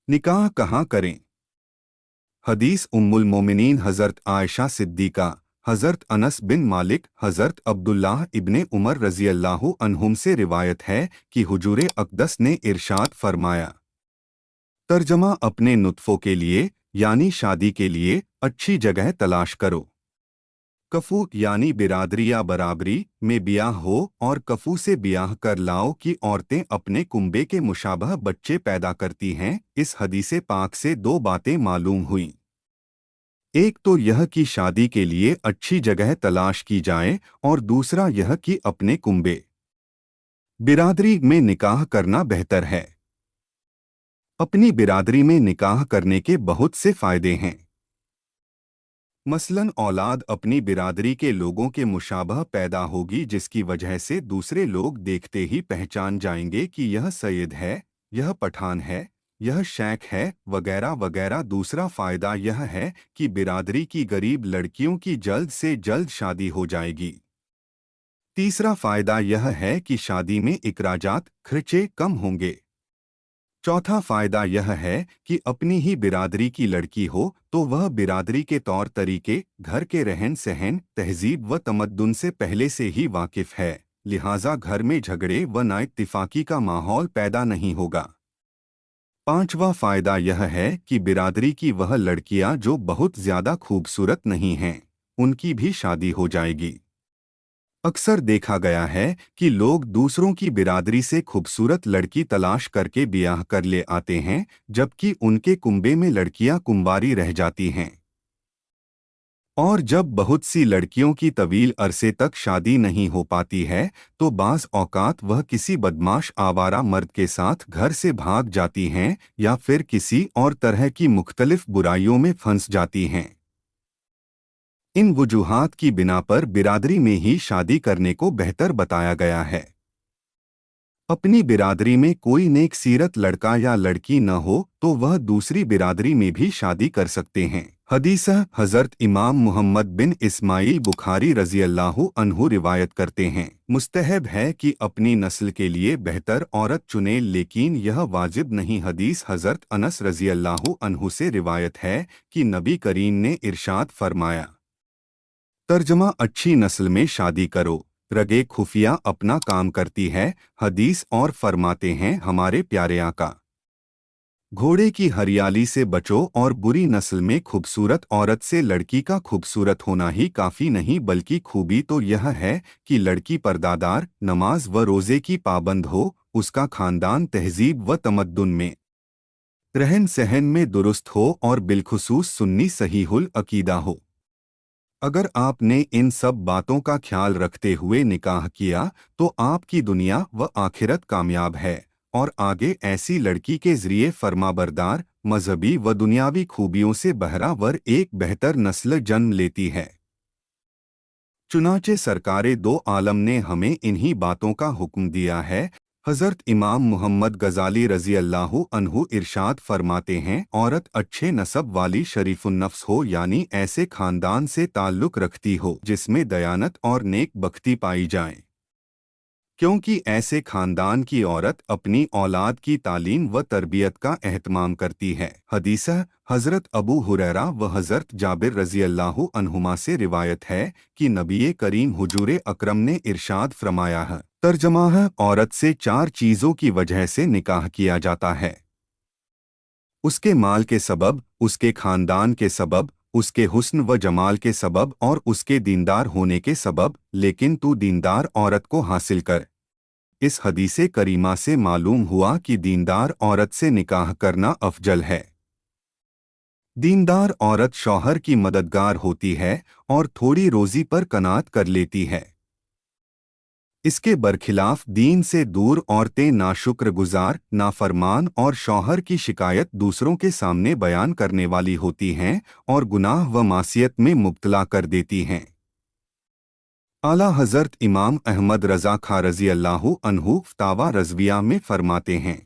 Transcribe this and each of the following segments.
निकाह कहाँ करें? हदीस उम्मुल मोमिनीन हज़रत आयशा सिद्दीक़ा, हज़रत अनस बिन मालिक, हज़रत अब्दुल्लाह इब्ने उमर रज़ी अल्लाहु अन्हुम से रिवायत है कि हुजूर अक़दस ने इरशाद फरमाया। तर्जमा अपने नुत्फ़ों के लिए यानी शादी के लिए अच्छी जगह तलाश करो। कफू यानी बिरादरी या बराबरी में बियाह हो और कफू से बियाह कर लाओ कि औरतें अपने कुंबे के मुशाबह बच्चे पैदा करती हैं। इस हदीसे पाक से दो बातें मालूम हुई। एक तो यह कि शादी के लिए अच्छी जगह तलाश की जाए और दूसरा यह कि अपने कुंबे बिरादरी में निकाह करना बेहतर है। अपनी बिरादरी में निकाह करने के बहुत से फायदे हैं। मसलन औलाद अपनी बिरादरी के लोगों के मुशाबह पैदा होगी, जिसकी वजह से दूसरे लोग देखते ही पहचान जाएंगे कि यह सैयद है, यह पठान है, यह शेख है, वगैरह वगैरह। दूसरा फ़ायदा यह है कि बिरादरी की गरीब लड़कियों की जल्द से जल्द शादी हो जाएगी। तीसरा फ़ायदा यह है कि शादी में इखराजात खर्चे कम होंगे। चौथा फायदा यह है कि अपनी ही बिरादरी की लड़की हो तो वह बिरादरी के तौर तरीके, घर के रहन सहन, तहजीब व तमद्दुन से पहले से ही वाकिफ है, लिहाजा घर में झगड़े व नाइत्तिफाकी का माहौल पैदा नहीं होगा। पांचवा फायदा यह है कि बिरादरी की वह लड़कियां जो बहुत ज्यादा खूबसूरत नहीं हैं, उनकी भी शादी हो जाएगी। अक्सर देखा गया है कि लोग दूसरों की बिरादरी से खूबसूरत लड़की तलाश करके ब्याह कर ले आते हैं, जबकि उनके कुंबे में लड़कियां कुंवारी रह जाती हैं। और जब बहुत सी लड़कियों की तवील अरसे तक शादी नहीं हो पाती है तो बाज़ औकात वह किसी बदमाश आवारा मर्द के साथ घर से भाग जाती हैं या फिर किसी और तरह की मुख्तलिफ बुराइयों में फंस जाती हैं। इन वजूहात की बिना पर बिरादरी में ही शादी करने को बेहतर बताया गया है। अपनी बिरादरी में कोई नेक सीरत लड़का या लड़की न हो तो वह दूसरी बिरादरी में भी शादी कर सकते हैं। हदीस हज़रत इमाम मुहम्मद बिन इस्माइल बुखारी रज़ी अल्लाहु अन्हु रिवायत करते हैं, मुस्तहब है कि अपनी नस्ल के लिए बेहतर औरत चुने, लेकिन यह वाजिब नहीं। हदीस हज़रत अनस रज़ी अल्लाहु अन्हु से रिवायत है कि नबी करीम ने इरशाद फरमाया, तर्जमा अच्छी नस्ल में शादी करो, रगे खुफिया अपना काम करती है। हदीस और फरमाते हैं, हमारे प्यारे आका, घोड़े की हरियाली से बचो और बुरी नस्ल में खूबसूरत औरत से लड़की का खूबसूरत होना ही काफ़ी नहीं, बल्कि खूबी तो यह है कि लड़की पर्दादार, नमाज व रोज़े की पाबंद हो, उसका खानदान तहजीब व तमद्दुन में, रहन सहन में दुरुस्त हो और बिलखुसूस सुन्नी सहीहुल अकीदा हो। अगर आपने इन सब बातों का ख्याल रखते हुए निकाह किया तो आपकी दुनिया व आखिरत कामयाब है और आगे ऐसी लड़की के ज़रिए फरमाबरदार, मजहबी व दुनियावी खूबियों से बहरावर एक बेहतर नस्ल जन्म लेती है। चुनाचे सरकारे दो आलम ने हमें इन्हीं बातों का हुक्म दिया है। हज़रत इमाम मुहम्मद गज़ाली रज़ी अल्लाहु अन्हु इरशाद फरमाते हैं, औरत अच्छे नसब वाली शरीफुन्नफ्स हो, यानी ऐसे खानदान से ताल्लुक़ रखती हो जिसमें दयानत और नेक बख्ती पाई जाए, क्योंकि ऐसे खानदान की औरत अपनी औलाद की तालीम व तरबियत का एहतमाम करती है। हदीस हज़रत अबू हुरैरा व हज़रत जाबिर रज़ी अल्लाहु अन्हुमा से रिवायत है कि नबी करीम हुजूर अकरम ने इरशाद फरमाया है, तर्जमा है, औरत से चार चीज़ों की वजह से निकाह किया जाता है, उसके माल के सबब, उसके खानदान के सबब, उसके हुस्न व जमाल के सबब और उसके दीनदार होने के सबब, लेकिन तू दीनदार औरत को हासिल कर। इस हदीसे करीमा से मालूम हुआ कि दीनदार औरत से निकाह करना अफजल है। दीनदार औरत शौहर की मददगार होती है और थोड़ी रोज़ी पर कनात कर लेती है। इसके बरखिलाफ दीन से दूर औरतें नाशुक्रगुजार, नाफरमान और शौहर की शिकायत दूसरों के सामने बयान करने वाली होती हैं और गुनाह व मासियत में मुब्तला कर देती हैं। आला हज़रत इमाम अहमद रज़ा खा रज़ी अल्लाहु अन्हु फ़तावा रज़विया में फरमाते हैं,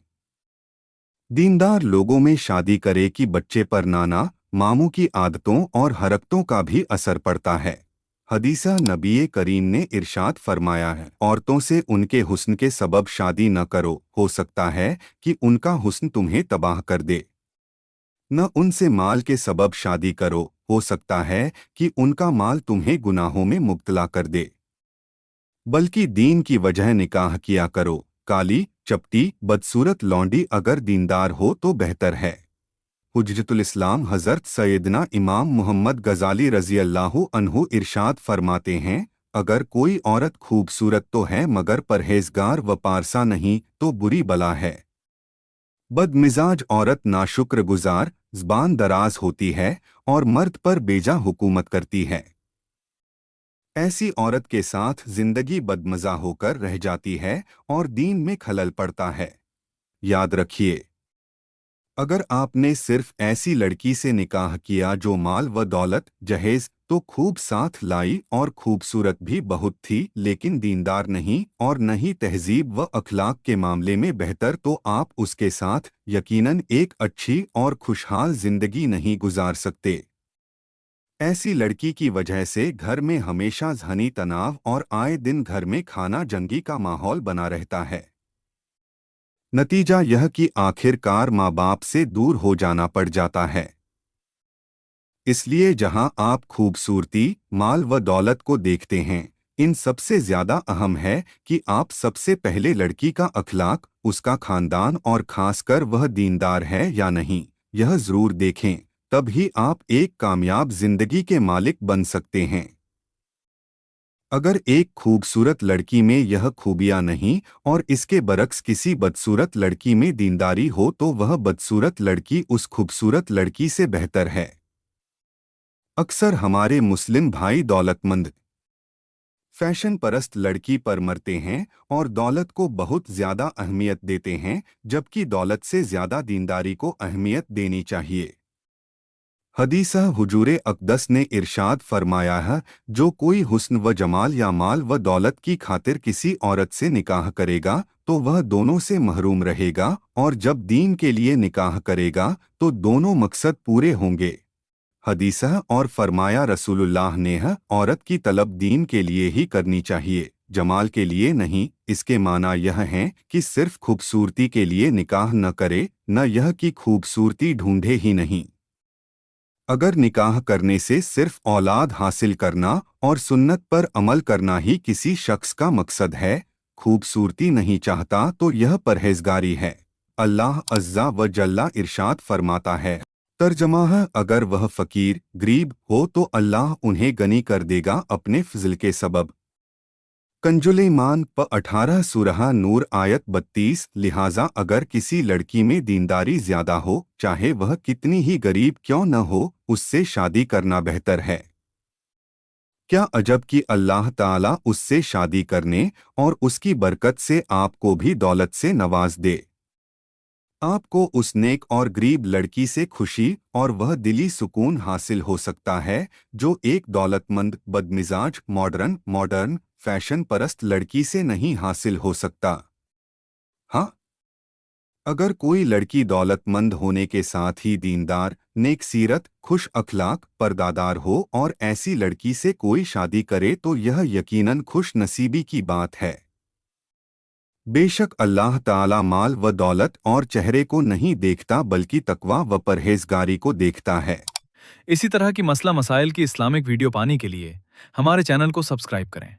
दीनदार लोगों में शादी करे कि बच्चे पर नाना मामू की आदतों और हरकतों का भी असर पड़ता है। हदीसा नबी करीम ने इरशाद फरमाया है, औरतों से उनके हुस्न के सबब शादी न करो, हो सकता है कि उनका हुस्न तुम्हें तबाह कर दे। न उनसे माल के सबब शादी करो, हो सकता है कि उनका माल तुम्हें गुनाहों में मुब्तला कर दे, बल्कि दीन की वजह निकाह किया करो। काली चपटी बदसूरत लौंडी अगर दीनदार हो तो बेहतर है। हुज्जतुल इस्लाम हज़रत सैयदना इमाम मुहम्मद गजाली रज़ी अल्लाहु अन्हु इरशाद फरमाते हैं, अगर कोई औरत खूबसूरत तो है मगर परहेजगार व पारसा नहीं तो बुरी बला है। बदमिजाज औरत नाशुक्र गुजार, ज़बान दराज होती है और मर्द पर बेजा हुकूमत करती है। ऐसी औरत के साथ जिंदगी बदमज़ा होकर रह जाती है और दीन में खलल पड़ता है। याद रखिए, अगर आपने सिर्फ ऐसी लड़की से निकाह किया जो माल व दौलत जहेज तो खूब साथ लाई और खूबसूरत भी बहुत थी लेकिन दीनदार नहीं और न ही तहजीब व अखलाक के मामले में बेहतर, तो आप उसके साथ यकीनन एक अच्छी और खुशहाल जिंदगी नहीं गुजार सकते। ऐसी लड़की की वजह से घर में हमेशा ज़हनी तनाव और आए दिन घर में खाना जंगी का माहौल बना रहता है। नतीजा यह कि आखिरकार माँ बाप से दूर हो जाना पड़ जाता है। इसलिए जहां आप खूबसूरती, माल व दौलत को देखते हैं, इन सबसे ज्यादा अहम है कि आप सबसे पहले लड़की का अखलाक, उसका खानदान और खासकर वह दीनदार है या नहीं, यह जरूर देखें। तब ही आप एक कामयाब जिंदगी के मालिक बन सकते हैं। अगर एक खूबसूरत लड़की में यह खूबियां नहीं और इसके बरक्स किसी बदसूरत लड़की में दीनदारी हो तो वह बदसूरत लड़की उस खूबसूरत लड़की से बेहतर है। अक्सर हमारे मुस्लिम भाई दौलतमंद, फैशन परस्त लड़की पर मरते हैं और दौलत को बहुत ज्यादा अहमियत देते हैं, जबकि दौलत से ज्यादा दीनदारी को अहमियत देनी चाहिए। हदीसा हुजूरे अक़दस ने इरशाद फरमाया है, जो कोई हुस्न व जमाल या माल व दौलत की खातिर किसी औरत से निकाह करेगा तो वह दोनों से महरूम रहेगा, और जब दीन के लिए निकाह करेगा तो दोनों मकसद पूरे होंगे। हदीसा और फरमाया रसूलुल्लाह ने है, औरत की तलब दीन के लिए ही करनी चाहिए, जमाल के लिए नहीं। इसके माना यह है कि सिर्फ खूबसूरती के लिए निकाह न करे, न यह कि खूबसूरती ढूंढे ही नहीं। अगर निकाह करने से सिर्फ औलाद हासिल करना और सुन्नत पर अमल करना ही किसी शख्स का मकसद है, खूबसूरती नहीं चाहता, तो यह परहेजगारी है। अल्लाह अज़्ज़ा व जल्ला इरशाद फरमाता है, तर्जमा है, अगर वह फ़कीर गरीब हो तो अल्लाह उन्हें गनी कर देगा अपने फ़ज़ल के सबब। कंजुल ईमान प 18 सूरह नूर आयत 32। लिहाजा अगर किसी लड़की में दीनदारी ज्यादा हो, चाहे वह कितनी ही गरीब क्यों न हो, उससे शादी करना बेहतर है। क्या अजब कि अल्लाह ताला उससे शादी करने और उसकी बरकत से आपको भी दौलत से नवाज दे। आपको उस नेक और गरीब लड़की से खुशी और वह दिली सुकून हासिल हो सकता है जो एक दौलतमंद, बदमिजाज, मॉडर्न फैशन परस्त लड़की से नहीं हासिल हो सकता। हाँ, अगर कोई लड़की दौलतमंद होने के साथ ही दीनदार, नेक सीरत, खुश अखलाक, पर्दादार हो और ऐसी लड़की से कोई शादी करे तो यह यकीनन खुश नसीबी की बात है। बेशक अल्लाह ताला माल व दौलत और चेहरे को नहीं देखता बल्कि तकवा व परहेजगारी को देखता है। इसी तरह की मसला मसाइल की इस्लामिक वीडियो पाने के लिए हमारे चैनल को सब्सक्राइब करें।